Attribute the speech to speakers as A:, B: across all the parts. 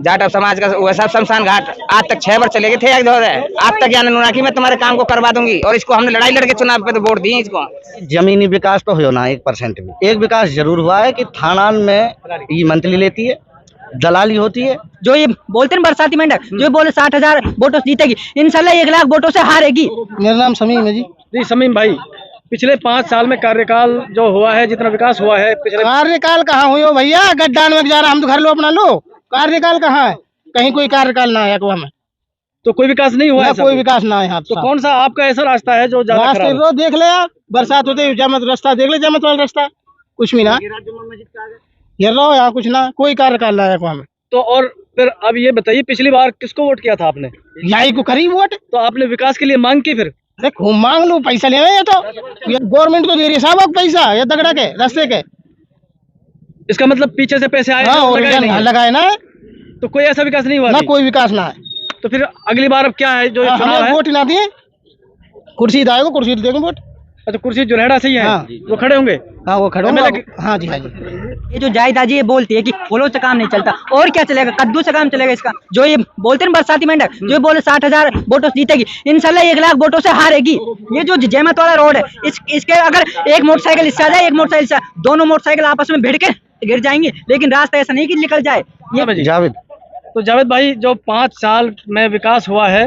A: जाट समाज का वो सब शमशान घाट आज तक 6 बार चले गए थे एक दौर है। आज तक यानी नुना की मैं तुम्हारे काम को करवा दूंगी और इसको हमने लड़ाई लड़के चुनाव पे तो वोट दी इसको।
B: जमीनी विकास तो हो ना 1% भी। एक विकास जरूर हुआ है कि थाना में ये मंथली लेती है, दलाली होती है।
C: जो ये बोलते हैं बरसाती मेंढक, जो बोले 60,000 वोटों से जीतेगी, इंशाल्लाह 1 लाख वोटों से हारेगी।
D: मेरा नाम समीम है जी।
E: जी समीम भाई, पिछले 5 साल में कार्यकाल जो हुआ है, जितना विकास हुआ है पिछले
D: कार्यकाल कहाँ हुई हो भैया, गड्ढा में जा रहा हम तो घर लो अपना लो, कार्यकाल कहाँ है? कहीं कोई कार्यकाल ना है को हमें
E: तो कोई विकास नहीं हुआ है।
D: कोई विकास ना है यहाँ
E: तो कौन सा आपका ऐसा रास्ता है जो ज्यादा
D: रास्ते
E: खराब है?
D: रो देख ले यार, बरसात होते जमत रास्ता देख ले, जमत वाला रास्ता कुछ भी ना ये रहो यहाँ, कुछ ना कोई कार्यकाल ना है को हमें।
E: तो और फिर अब ये बताइए, पिछली बार किसको वोट किया था आपने?
D: यही को करी वोट,
E: तो आपने विकास के लिए मांग की फिर?
D: अरे खूब मांग लो, पैसा ले ये तो गवर्नमेंट तो दे रही है साहब पैसा, ये दगड़ा के रास्ते के।
E: इसका मतलब पीछे से पैसे आए हैं और लगाए नहीं हैं।
D: लगाए ना,
E: तो कोई ऐसा विकास नहीं हुआ
D: ना
E: अभी?
D: कोई विकास ना है।
E: तो फिर अगली बार अब क्या है जो चुनाव
D: हमें
E: है?
D: वोट ना दिए, कुर्सी दाएगा, कुर्सी देंगे वोट।
E: अच्छा, कुर्सी जुनेड़ा से ही है,
D: हाँ।
E: वो खड़े होंगे।
D: हाँ वो खड़े
E: MLA
D: होंगे। हाँ जी हाँ जी।
C: ये जो जायदा जी ये बोलती है कि फूलों से काम नहीं चलता, और क्या चलेगा, कद्दू से काम चलेगा इसका। जो ये बोलते हैं बरसाती मेंढक, जो बोले 60,000 वोटों से जीतेगी, इंशाल्लाह 1 लाख वोटों से हारेगी। ये जो जहमत वाला रोड है, इसके अगर एक मोटरसाइकिल इससे आ जाए, एक मोटरसाइकिल से, दोनों मोटरसाइकिल आपस में भिड़ के गिर जाएंगे, लेकिन रास्ता ऐसा नहीं कि निकल जाए। ये
B: जावेद,
E: तो जावेद भाई, जो 5 साल में विकास हुआ है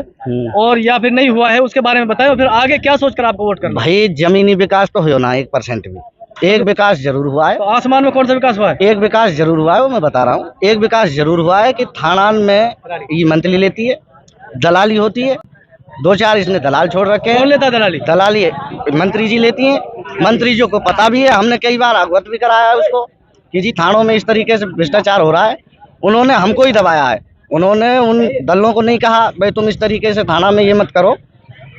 E: और या फिर नहीं हुआ है, उसके बारे में बताएं, और फिर आगे क्या सोचकर आपको वोट करना?
B: भाई जमीनी विकास तो हो ना 1% भी। एक विकास जरूर हुआ है।
E: तो आसमान में कौन सा विकास हुआ है?
B: एक विकास जरूर हुआ है, वो मैं बता रहा हूँ। एक विकास जरूर हुआ है कि थाना में ये मंथली लेती है, दलाली होती है। 2-4 इसने दलाल छोड़ रखे हैं।
E: कौन लेता है दलाली?
B: दलाली मंत्री जी लेती हैं। मंत्री जी को पता भी है, हमने कई बार अवगत भी कराया है उसको कि जी थानों में इस तरीके से भ्रष्टाचार हो रहा है। उन्होंने हमको ही दबाया है, उन्होंने उन दलों को नहीं कहा भाई तुम इस तरीके से थाना में ये मत करो।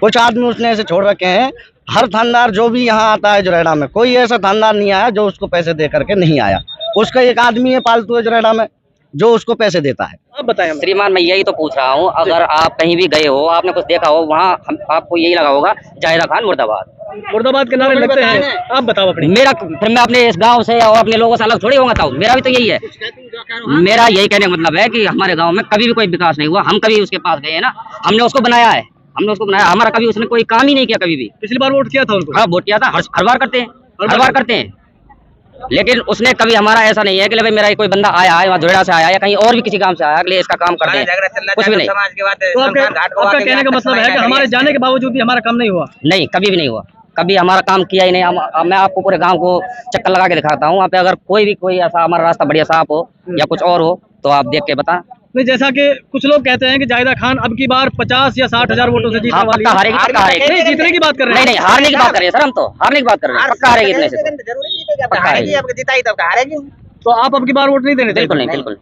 B: कुछ आदमी उसने ऐसे छोड़ रखे हैं। हर थानेदार जो भी यहाँ आता है जुरेडा में, कोई ऐसा थानेदार नहीं आया जो उसको पैसे दे करके नहीं आया। उसका एक आदमी है पालतू है जुरेडा में जो उसको पैसे देता है।
E: अब बताएं हमें।
F: श्रीमान, मैं यही तो पूछ रहा हूँ, अगर आप कहीं भी गए हो, आपने कुछ देखा हो, वहाँ आपको यही लगा होगा जाहिदा खान मुर्दाबाद
E: मुर्दाबाद के नारे लगते हैं। आप बताओ अपनी।
F: मेरा फिर मैं अपने इस गांव से और अपने लोगों से अलग थोड़ी होगा था। मेरा भी तो यही है। मेरा यही कहने का मतलब है कि हमारे गांव में कभी भी कोई विकास नहीं हुआ। हम कभी उसके पास गए हैं ना, हमने उसको बनाया है, हमारा कभी उसने कोई काम ही नहीं किया कभी भी।
E: पिछली बार वोट किया था उनको?
F: हाँ, वोट किया था, हर बार करते हैं, हर बार करते हैं। लेकिन उसने कभी हमारा ऐसा नहीं है कि भाई मेरा कोई बंदा आया है वहाँ धुरेड़ा से आया या कहीं और भी किसी काम से आया अगले इसका काम करते हैं, कुछ भी नहीं।
E: तो आपका कहने का मतलब है कि हमारे जाने के बावजूद भी हमारा काम नहीं हुआ?
F: नहीं, कभी भी नहीं हुआ, कभी हमारा काम किया ही नहीं। मैं आपको पूरे गांव को चक्कर लगा के दिखाता हूँ। वहाँ पे अगर कोई ऐसा हमारा रास्ता बढ़िया साफ हो या कुछ और हो तो आप देख के बता।
E: नहीं, जैसा कि कुछ लोग कहते हैं कि जाहिदा खान अब की बार 50 या 60,000 वोटों से जीतने वाली
F: पक्का हारेगी, पक्का हारेगी।
E: नहीं, जीतने की बात कर रहे हैं।
F: नहीं, हारने की बात कर रहे हैं सर, हम तो हारने की बात कर रहे हैं। पक्का हारेगी इतने से, पक्का हारेगी।
E: तो आप अब की बार वोट नहीं देने?
F: बिल्कुल नहीं, बिल्कुल।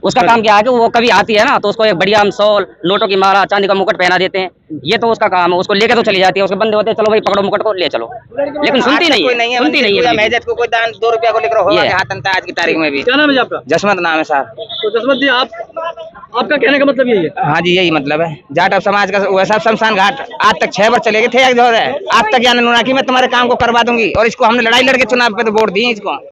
F: उसका काम क्या है कि वो कभी आती है ना तो उसको एक बढ़िया हम शॉल, नोटों की माला, चांदी का मुकुट पहना देते हैं। ये तो उसका काम है, उसको लेके तो चली जाती है। उसके बंदे होते हैं, चलो भाई पकड़ो मुकुट को ले चलो, लेकिन सुनती नहीं है, सुनती नहीं है।
A: मैजत को कोई दान 2 रुपया को लेकर होगा हाथ अंता आज की तारीख में भी।
E: क्या नाम है जी आपका?
A: जसमत नाम है साहब।
E: तो जसमत जी, आपका कहने का मतलब यही है?
A: हाँ जी, यही मतलब है। जाट समाज का वो सब शमशान घाट आज तक 6 बार चले गए थे एक दौर है। आज तक यानी नुना की मैं तुम्हारे काम को करवा दूंगी और इसको हमने लड़ाई लड़के चुनाव पे तो वोट दी इसको।